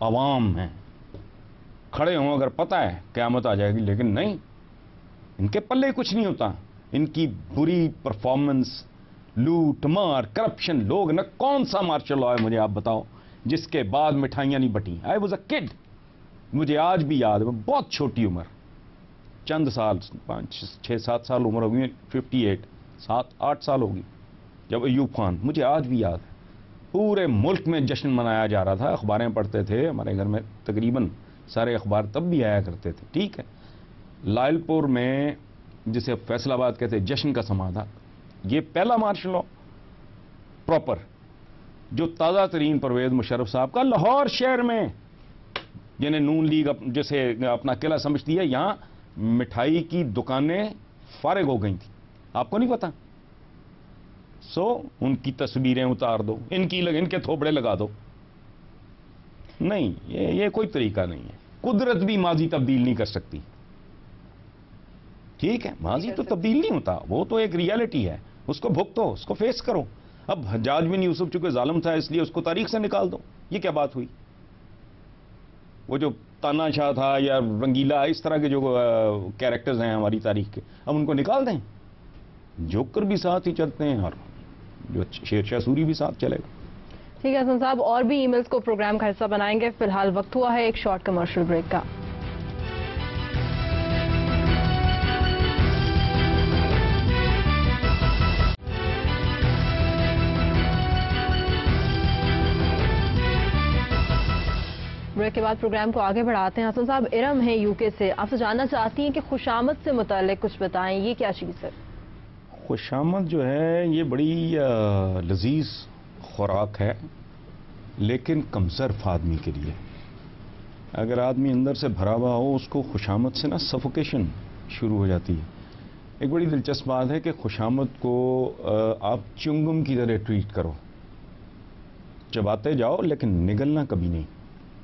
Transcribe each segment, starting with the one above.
عوام ہیں، کھڑے ہوں اگر پتہ ہے قیامت آ جائے گی، لیکن نہیں، ان کے پلے کچھ نہیں ہوتا. ان کی بری پرفارمنس، لوٹ مار، کرپشن. لوگ نہ کون سا مارشل لا ہے مجھے آپ بتاؤ جس کے بعد مٹھائیاں نہیں بٹیں. آئی واز اے کڈ، مجھے آج بھی یاد ہے، بہت چھوٹی عمر، چند سال، 6-7 سال عمر ہوگی، 58، 7-8 سال ہوگی جب ایوب خان، مجھے آج بھی یاد ہے. پورے ملک میں جشن منایا جا رہا تھا، اخباریں پڑھتے تھے، ہمارے گھر میں تقریباً سارے اخبار تب بھی آیا کرتے تھے. ٹھیک ہے، لائل پور میں جسے فیصل آباد کہتے جشن کا سما تھا. یہ پہلا مارشل لا پراپر جو تازہ ترین پرویز مشرف صاحب کا لاہور شہر میں، جنہیں نون لیگ جسے اپنا قلعہ سمجھتی ہے، یہاں مٹھائی کی دکانیں فارغ ہو گئی تھیں. آپ کو نہیں پتا؟ ان کی تصویریں اتار دو، ان کے تھوبڑے لگا دو. نہیں، یہ کوئی طریقہ نہیں ہے. قدرت بھی ماضی تبدیل نہیں کر سکتی. ٹھیک ہے، ماضی تو تبدیل نہیں ہوتا، وہ تو ایک ریالٹی ہے، اس کو بھگتو، اس کو فیس کرو. اب حجاج بن یوسف چونکہ ظالم تھا اس لیے اس کو تاریخ سے نکال دو. یہ کیا بات ہوئی؟ وہ جو تانا شاہ تھا یا رنگیلا، اس طرح کے جو کیریکٹرز ہیں ہماری تاریخ کے، اب ان کو نکال دیں. جوکر بھی ساتھ ہی چلتے ہیں اور جو شیر شاہ سوری بھی ساتھ چلے گا. ٹھیک ہے حسن صاحب، اور بھی ای میلز کو پروگرام کا حصہ بنائیں گے. فی الحال وقت ہوا ہے ایک شارٹ کمرشل بریک کا. بریک کے بعد پروگرام کو آگے بڑھاتے ہیں. حسن صاحب، ارم ہیں یو کے سے، آپ سے جاننا چاہتی ہیں کہ خوشامد سے متعلق کچھ بتائیں، یہ کیا چیز ہے؟ خوشامد جو ہے یہ بڑی لذیذ خوراک ہے، لیکن کم ظرف آدمی کے لیے. اگر آدمی اندر سے بھرا ہوا ہو، اس کو خوشامد سے نا سفوکیشن شروع ہو جاتی ہے. ایک بڑی دلچسپ بات ہے کہ خوشامد کو آپ چنگم کی طرح ٹریٹ کرو، چباتے جاؤ لیکن نگلنا کبھی نہیں.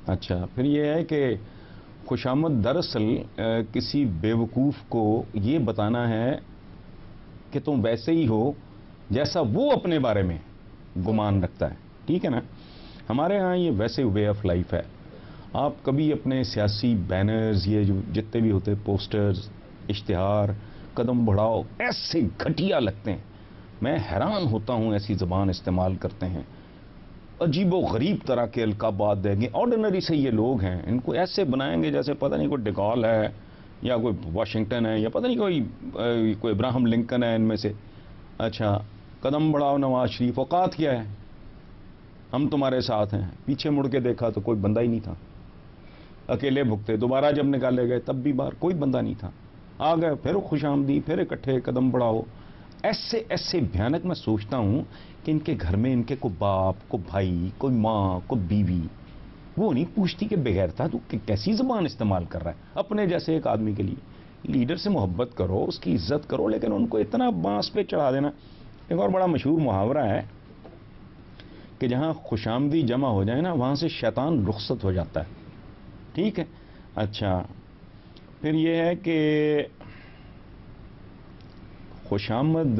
اچھا، پھر یہ ہے کہ خوشامد دراصل کسی بیوقوف کو یہ بتانا ہے کہ تم ویسے ہی ہو جیسا وہ اپنے بارے میں گمان رکھتا ہے. ٹھیک ہے نا؟ ہمارے ہاں یہ ویسے وے آف لائف ہے. آپ کبھی اپنے سیاسی بینرز، یہ جو جتنے بھی ہوتے پوسٹرز، اشتہار، قدم بڑھاؤ، ایسے گھٹیا لگتے ہیں. میں حیران ہوتا ہوں ایسی زبان استعمال کرتے ہیں، عجیب و غریب طرح کے القابات دیں گے. آرڈنری سے یہ لوگ ہیں، ان کو ایسے بنائیں گے جیسے پتہ نہیں کوئی ڈیگال ہے یا کوئی واشنگٹن ہے یا پتہ نہیں کوئی ابراہم لنکن ہے ان میں سے. اچھا، قدم بڑھاؤ نواز شریف، اوقات کیا ہے؟ ہم تمہارے ساتھ ہیں. پیچھے مڑ کے دیکھا تو کوئی بندہ ہی نہیں تھا. اکیلے بھگتے، دوبارہ جب نکالے گئے تب بھی باہر کوئی بندہ نہیں تھا. آ گئے پھر خوش آمدی، پھر اکٹھے قدم بڑھاؤ. ایسے بھیانک. میں سوچتا ہوں کہ ان کے گھر میں ان کے کوئی باپ، کوئی بھائی، کوئی ماں، کوئی بیوی وہ نہیں پوچھتی کہ بغیرتا تو کیسی زبان استعمال کر رہا ہے اپنے جیسے ایک آدمی کے لیے. لیڈر سے محبت کرو، اس کی عزت کرو، لیکن ان کو اتنا بانس پہ چڑھا دینا. ایک اور بڑا مشہور محاورہ ہے کہ جہاں خوش آمدی جمع ہو جائے نا، وہاں سے شیطان رخصت ہو جاتا ہے. ٹھیک ہے؟ اچھا، پھر یہ ہے کہ خوش آمد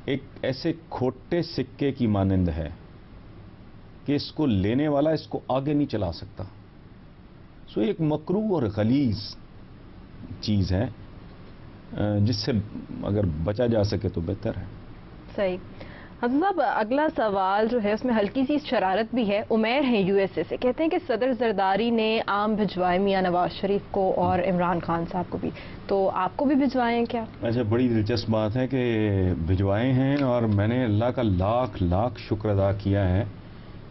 ایک ایسے کھوٹے سکے کی مانند ہے کہ اس کو لینے والا اس کو آگے نہیں چلا سکتا. سو ایک مکروہ اور غلیظ چیز ہے جس سے اگر بچا جا سکے تو بہتر ہے. صحیح. حسن صاحب، اگلا سوال جو ہے اس میں ہلکی سی شرارت بھی ہے. عمیر ہیں یو ایس اے سے، کہتے ہیں کہ صدر زرداری نے عام بھجوائے میاں نواز شریف کو اور عمران خان صاحب کو بھی، تو آپ کو بھی بھجوائے ہیں کیا؟ اچھا، بڑی دلچسپ بات ہے کہ بھجوائے ہیں، اور میں نے اللہ کا لاکھ لاکھ شکر ادا کیا ہے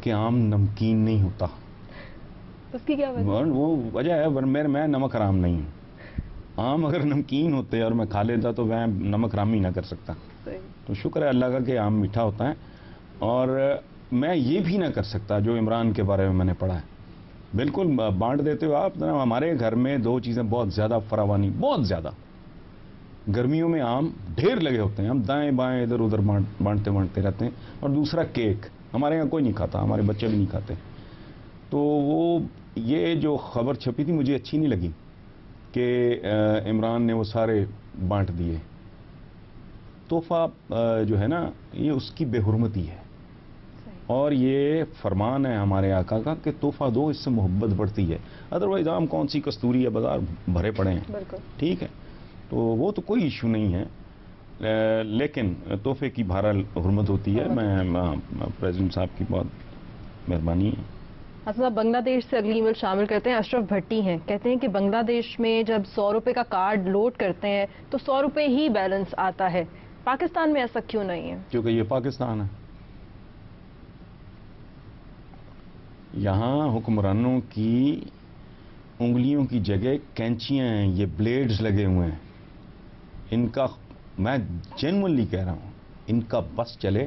کہ عام نمکین نہیں ہوتا. اس کی کیا وجہ؟ وہ وجہ ہے میں نمک حرام نہیں ہوں. عام اگر نمکین ہوتے اور میں کھا لیتا تو میں نمک حرام ہی نہ کر سکتا. تو شکر ہے اللہ کا کہ عام میٹھا ہوتا ہے. اور میں یہ بھی نہ کر سکتا جو عمران کے بارے میں نے پڑھا ہے. بالکل بانٹ دیتے ہو آپ. ہمارے گھر میں دو چیزیں بہت زیادہ فراوانی، بہت زیادہ. گرمیوں میں آم ڈھیر لگے ہوتے ہیں، ہم دائیں بائیں ادھر ادھر بانٹتے رہتے ہیں. اور دوسرا کیک، ہمارے یہاں کوئی نہیں کھاتا، ہمارے بچے بھی نہیں کھاتے. تو وہ یہ جو خبر چھپی تھی مجھے اچھی نہیں لگی کہ عمران نے وہ سارے بانٹ دیے. تحفہ جو ہے نا، یہ اس کی بے حرمتی ہے. اور یہ فرمان ہے ہمارے آقا کا کہ تحفہ دو، اس سے محبت بڑھتی ہے، ادروائز عام کون سی کستوری یا بازار بھرے پڑے ہیں. بالکل ٹھیک ہے، تو وہ تو کوئی ایشو نہیں ہے، لیکن تحفے کی بہرحال حرمت ہوتی ہے. میں پریزیڈنٹ صاحب کی بہت مہربانی ہے. حسن صاحب بنگلہ دیش سے اگلی ای میل شامل کرتے ہیں. اشرف بھٹی ہیں، کہتے ہیں کہ بنگلہ دیش میں جب 100 روپے کا کارڈ لوڈ کرتے ہیں تو 100 روپے ہی بیلنس آتا ہے، پاکستان میں ایسا کیوں نہیں ہے؟ کیونکہ یہ پاکستان ہے. یہاں حکمرانوں کی انگلیوں کی جگہ کینچیاں ہیں، یہ بلیڈز لگے ہوئے ہیں. ان کا، میں جینوئنلی کہہ رہا ہوں، ان کا بس چلے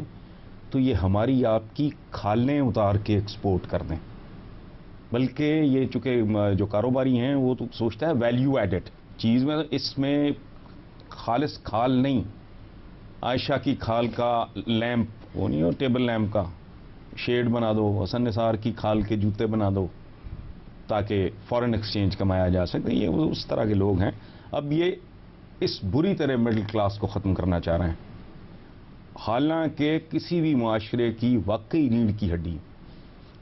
تو یہ ہماری آپ کی کھالیں اتار کے ایکسپورٹ کر دیں. بلکہ یہ چونکہ جو کاروباری ہیں وہ تو سوچتا ہے ویلیو ایڈڈ چیز میں، اس میں خالص کھال نہیں. عائشہ کی کھال کا لیمپ وہ نہیں ہو، ٹیبل لیمپ کا شیڈ بنا دو، حسن نثار کی کھال کے جوتے بنا دو تاکہ فورن ایکسچینج کمایا جا سکے. یہ اس طرح کے لوگ ہیں. اب یہ اس بری طرح مڈل کلاس کو ختم کرنا چاہ رہے ہیں، حالانکہ کسی بھی معاشرے کی واقعی ریڑھ کی ہڈی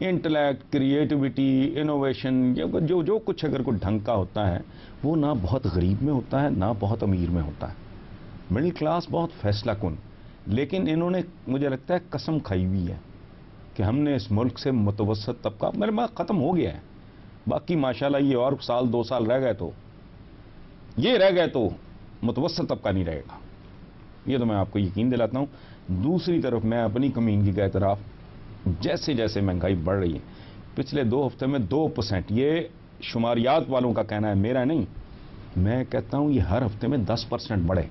انٹلیکٹ، کریٹیوٹی، انوویشن، جو کچھ اگر کوئی ڈھنگ کا ہوتا ہے وہ نہ بہت غریب میں ہوتا ہے نہ بہت امیر میں ہوتا ہے. مڈل کلاس بہت فیصلہ کن، لیکن انہوں نے مجھے لگتا ہے قسم کھائی ہوئی ہے کہ ہم نے اس ملک سے متوسط طبقہ میرے ماں ختم ہو گیا ہے. باقی ماشاءاللہ یہ اور سال 2 سال رہ گئے تو متوسط طبقہ نہیں رہے گا، یہ تو میں آپ کو یقین دلاتا ہوں. دوسری طرف میں اپنی کمینگی کا اعتراف، جیسے جیسے مہنگائی بڑھ رہی ہے، پچھلے 2 ہفتے میں 2%، یہ شماریات والوں کا کہنا ہے، میرا نہیں، میں کہتا ہوں یہ ہر ہفتے میں 10% بڑھے.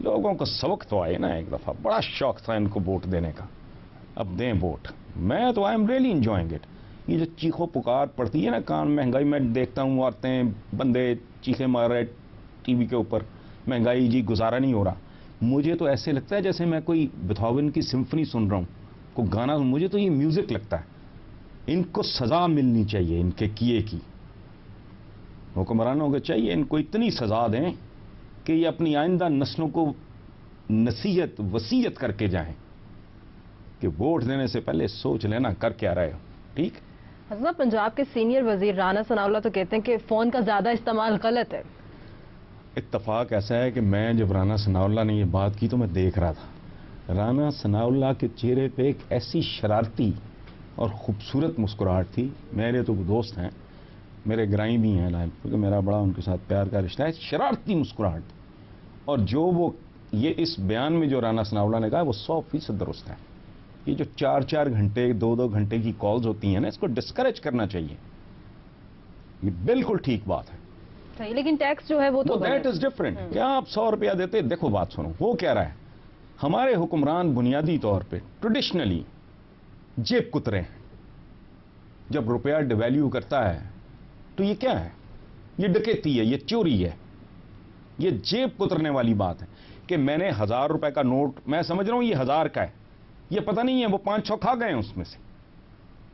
لوگوں کو سبق تو آئے نا ایک دفعہ. بڑا شوق تھا ان کو ووٹ دینے کا، اب دیں ووٹ. میں تو I am really enjoying it. یہ جو چیخو پکار پڑتی ہے نا کان، مہنگائی میں دیکھتا ہوں عورتیں بندے چیخے مار رہے ٹی وی کے اوپر، مہنگائی جی گزارا نہیں ہو رہا. مجھے تو ایسے لگتا ہے جیسے میں کوئی بیتھوون کی سمفنی سن رہا ہوں، کوئی گانا. مجھے تو یہ میوزک لگتا ہے. ان کو سزا ملنی چاہیے ان کے کیے کی. حکمرانوں کو چاہیے ان کو اتنی سزا دیں کہ یہ اپنی آئندہ نسلوں کو نصیحت وصیت کر کے جائیں کہ ووٹ دینے سے پہلے سوچ لینا کر کیا رہے ہو. ٹھیک. حسن پنجاب کے سینئر وزیر رانا ثناءاللہ تو کہتے ہیں کہ فون کا زیادہ استعمال غلط ہے. اتفاق ایسا ہے کہ میں جب رانا ثناءاللہ نے یہ بات کی تو میں دیکھ رہا تھا. رانا ثناءاللہ کے چہرے پہ ایک ایسی شرارتی اور خوبصورت مسکراہٹ تھی. میرے تو دوست ہیں، میرے گرائی بھی ہیں لائن، کیونکہ میرا بڑا ان کے ساتھ پیار کا رشتہ ہے. شرارتی مسکراہٹ. اور جو وہ یہ اس بیان میں جو رانا ثناءاللہ نے کہا وہ 100% درست ہے. یہ جو 4 گھنٹے 2 گھنٹے کی کالز ہوتی ہیں نا، اس کو ڈسکریج کرنا چاہیے. یہ بالکل ٹھیک بات ہے. صحیح، لیکن ٹیکس جو ہے وہ تو دیٹ از ڈفرنٹ. کیا آپ 100 روپیہ دیتے؟ دیکھو بات سنو، وہ کہہ رہا ہے ہمارے حکمران بنیادی طور پہ ٹریڈیشنلی جیب کترے ہیں. جب روپیہ ڈیویلیو کرتا ہے تو یہ کیا ہے؟ یہ ڈکیتی ہے، یہ چوری ہے، یہ جیب کترنے والی بات ہے. کہ میں نے 1000 روپے کا نوٹ، میں سمجھ رہا ہوں یہ 1000 کا ہے، یہ پتہ نہیں ہے وہ 5-6 کھا گئے ہیں اس میں سے.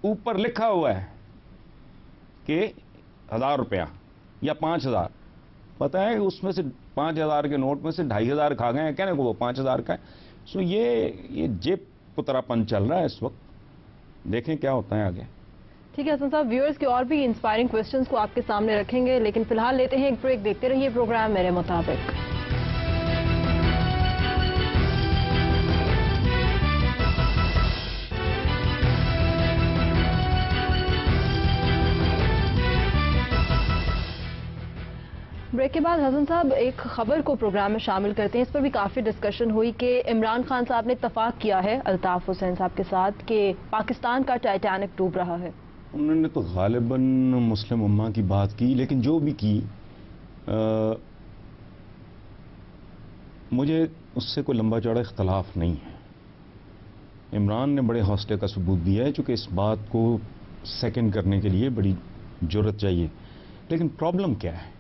اوپر لکھا ہوا ہے کہ 1000 روپیہ یا 5000، پتہ ہے اس میں سے 5000 کے نوٹ میں سے 2500 کھا گئے ہیں، کہنے کو وہ 5000 کا ہے. سو یہ جیب پتراپن چل رہا ہے اس وقت. دیکھیں کیا ہوتا ہے آگے. ٹھیک ہے حسن صاحب، ویورز کے اور بھی انسپائرنگ کوسچنز کو آپ کے سامنے رکھیں گے، لیکن فی الحال لیتے ہیں ایک بریک. دیکھتے رہیے پروگرام میرے مطابق. بریک کے بعد حسن صاحب ایک خبر کو پروگرام میں شامل کرتے ہیں. اس پر بھی کافی ڈسکشن ہوئی کہ عمران خان صاحب نے اتفاق کیا ہے الطاف حسین صاحب کے ساتھ کہ پاکستان کا ٹائٹینک ڈوب رہا ہے. انہوں نے تو غالباً مسلم امہ کی بات کی، لیکن جو بھی کی مجھے اس سے کوئی لمبا چوڑا اختلاف نہیں ہے. عمران نے بڑے حوصلے کا ثبوت دیا ہے، چونکہ اس بات کو سیکنڈ کرنے کے لیے بڑی جرت چاہیے. لیکن پرابلم کیا ہے؟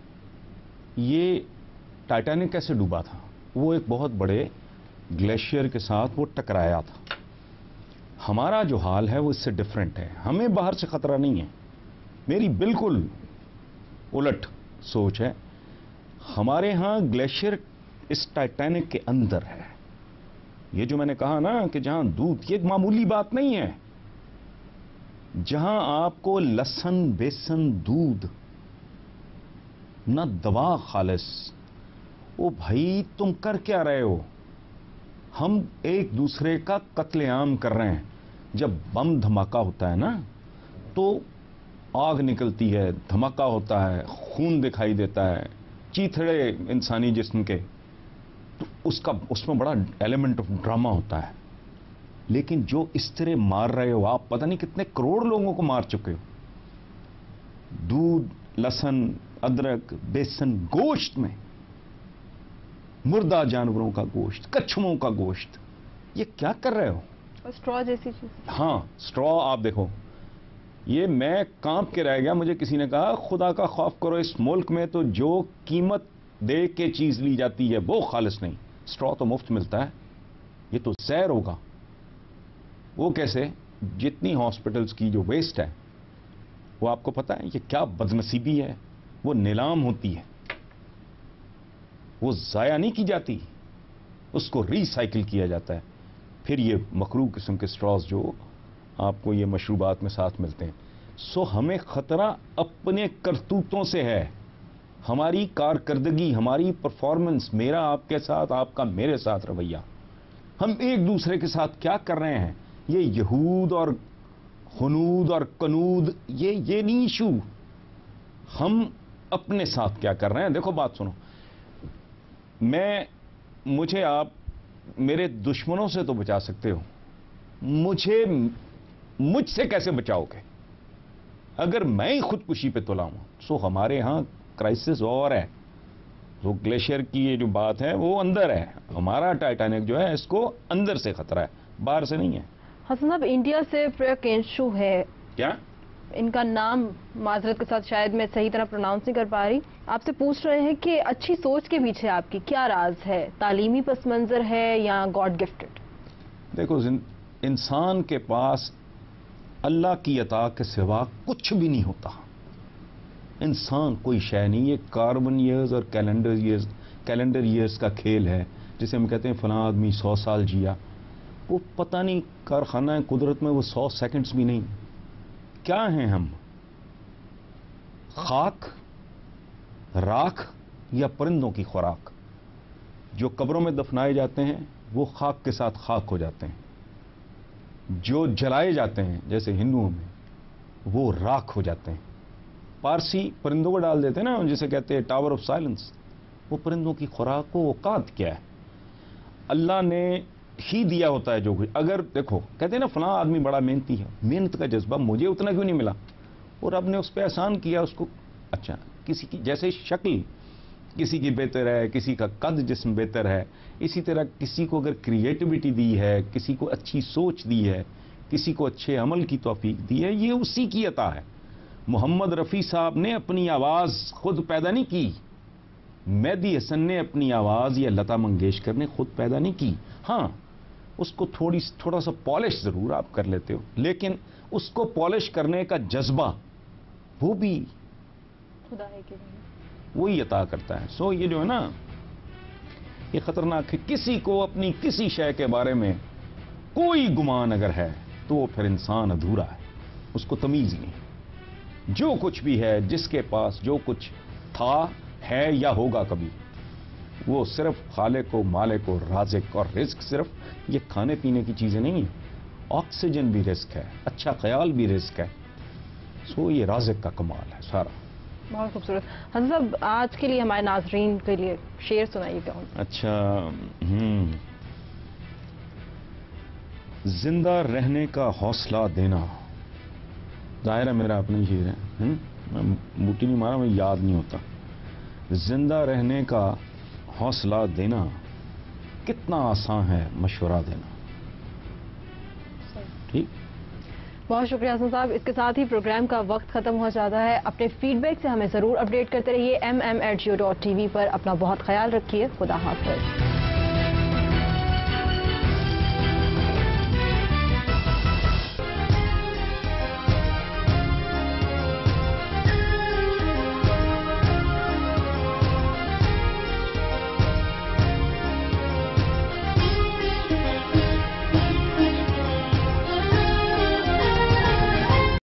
یہ ٹائٹینک کیسے ڈوبا تھا؟ وہ ایک بہت بڑے گلیشیئر کے ساتھ وہ ٹکرایا تھا. ہمارا جو حال ہے وہ اس سے ڈیفرنٹ ہے. ہمیں باہر سے خطرہ نہیں ہے. میری بالکل الٹ سوچ ہے. ہمارے ہاں گلیشیئر اس ٹائٹینک کے اندر ہے. یہ جو میں نے کہا نا کہ جہاں دودھ، یہ ایک معمولی بات نہیں ہے، جہاں آپ کو لہسن، بیسن، دودھ، نہ دوا خالص، او بھائی تم کر کیا رہے ہو؟ ہم ایک دوسرے کا قتل عام کر رہے ہیں. جب بم دھماکہ ہوتا ہے نا تو آگ نکلتی ہے، دھماکہ ہوتا ہے، خون دکھائی دیتا ہے، چیتھڑے انسانی جسم کے، تو اس میں بڑا ایلیمنٹ آف ڈرامہ ہوتا ہے. لیکن جو اس طرح مار رہے ہو آپ، پتہ نہیں کتنے کروڑ لوگوں کو مار چکے ہو. دودھ، لہسن، ادرک، بیسن، گوشت میں، مردہ جانوروں کا گوشت، کچھووں کا گوشت، یہ کیا کر رہے ہو؟ اسٹرا جیسی چیز. ہاں اسٹرا. آپ دیکھو، یہ میں کانپ کے رہ گیا. مجھے کسی نے کہا خدا کا خوف کرو، اس ملک میں تو جو قیمت دے کے چیز لی جاتی ہے وہ خالص نہیں. اسٹرا تو مفت ملتا ہے، یہ تو زہر ہوگا. وہ کیسے؟ جتنی ہاسپٹلز کی جو ویسٹ ہے وہ آپ کو پتہ ہے یہ کیا بدنصیبی ہے، وہ نیلام ہوتی ہے، وہ ضائع نہیں کی جاتی، اس کو ری سائیکل کیا جاتا ہے. پھر یہ مکروہ قسم کے اسٹراز جو آپ کو یہ مشروبات میں ساتھ ملتے ہیں. سو ہمیں خطرہ اپنے کرتوتوں سے ہے، ہماری کارکردگی، ہماری پرفارمنس، میرا آپ کے ساتھ، آپ کا میرے ساتھ رویہ، ہم ایک دوسرے کے ساتھ کیا کر رہے ہیں. یہ یہود اور ہنود اور کنود یہ نہیں ایشو، ہم اپنے ساتھ کیا کر رہے ہیں. دیکھو بات سنو، مجھے آپ میرے دشمنوں سے تو بچا سکتے ہو، مجھ سے کیسے بچاؤ گے اگر میں ہی خودکشی پہ تلا ہوں؟ سو ہمارے ہاں کرائسس اور ہے. تو گلیشیئر کی یہ جو بات ہے وہ اندر ہے، ہمارا ٹائٹینک جو ہے اس کو اندر سے خطرہ ہے، باہر سے نہیں ہے. حسن صاحب، انڈیا سے پریاکینشو ہے، کیا ان کا نام معذرت کے ساتھ شاید میں صحیح طرح پروناؤنس نہیں کر پا رہی، آپ سے پوچھ رہے ہیں کہ اچھی سوچ کے پیچھے آپ کی کیا راز ہے؟ تعلیمی پس منظر ہے یا گاڈ گفٹڈ؟ دیکھو، انسان کے پاس اللہ کی عطا کے سوا کچھ بھی نہیں ہوتا. انسان کوئی شے نہیں، یہ کاربن ایئرز اور کیلنڈر ایئرز کا کھیل ہے. جسے ہم کہتے ہیں فلاں آدمی 100 سال جیا، وہ پتہ نہیں کارخانہ قدرت میں وہ 100 سیکنڈز بھی نہیں. کیا ہیں ہم؟ خاک، راکھ یا پرندوں کی خوراک؟ جو قبروں میں دفنائے جاتے ہیں وہ خاک کے ساتھ خاک ہو جاتے ہیں، جو جلائے جاتے ہیں جیسے ہندوؤں میں وہ راکھ ہو جاتے ہیں. پارسی پرندوں کو ڈال دیتے ہیں نا، جسے کہتے ہیں ٹاور آف سائلنس، وہ پرندوں کی خوراک کو اوقات کیا ہے؟ اللہ نے ہی دیا ہوتا ہے جو کچھ. اگر دیکھو کہتے ہیں نا فلاں آدمی بڑا محنتی ہے، محنت کا جذبہ مجھے اتنا کیوں نہیں ملا؟ اور رب نے اس پہ احسان کیا اس کو. اچھا، کسی کی جیسے شکل کسی کی بہتر ہے، کسی کا قد جسم بہتر ہے، اسی طرح کسی کو اگر کریٹیوٹی دی ہے، کسی کو اچھی سوچ دی ہے، کسی کو اچھے عمل کی توفیق دی ہے، یہ اسی کی عطا ہے. محمد رفیع صاحب نے اپنی آواز خود پیدا نہیں کی، مہدی حسن نے اپنی آواز یا لتا منگیشکر نے خود پیدا نہیں کی. ہاں اس کو تھوڑا سا پالش ضرور آپ کر لیتے ہو، لیکن اس کو پالش کرنے کا جذبہ وہ بھی خدا ہے کہ وہی عطا کرتا ہے. سو یہ جو ہے نا یہ خطرناک ہے. کسی کو اپنی کسی شے کے بارے میں کوئی گمان اگر ہے تو وہ پھر انسان ادھورا ہے، اس کو تمیز نہیں. جو کچھ بھی ہے، جس کے پاس جو کچھ تھا، ہے یا ہوگا کبھی، وہ صرف خالق و مالک و رازق. اور رزق صرف یہ کھانے پینے کی چیزیں نہیں ہیں، آکسیجن بھی رزق ہے، اچھا خیال بھی رزق ہے. سو یہ رازق کا کمال ہے سارا. بہت خوبصورت. حسن صاحب، آج کے لیے ہمارے ناظرین کے لیے شعر سنائیے گا. اچھا، زندہ رہنے کا حوصلہ دینا. ظاہر ہے میرا اپنا شعر ہے، میں بوٹی نہیں مارا، میں یاد نہیں ہوتا. زندہ رہنے کا حوصلہ دینا کتنا آسان ہے مشورہ دینا. ٹھیک، بہت شکریہ حسن صاحب. اس کے ساتھ ہی پروگرام کا وقت ختم ہو جاتا ہے. اپنے فیڈ بیک سے ہمیں ضرور اپڈیٹ کرتے رہیے. mm@geo.tv پر اپنا بہت خیال رکھیے. خدا حافظ.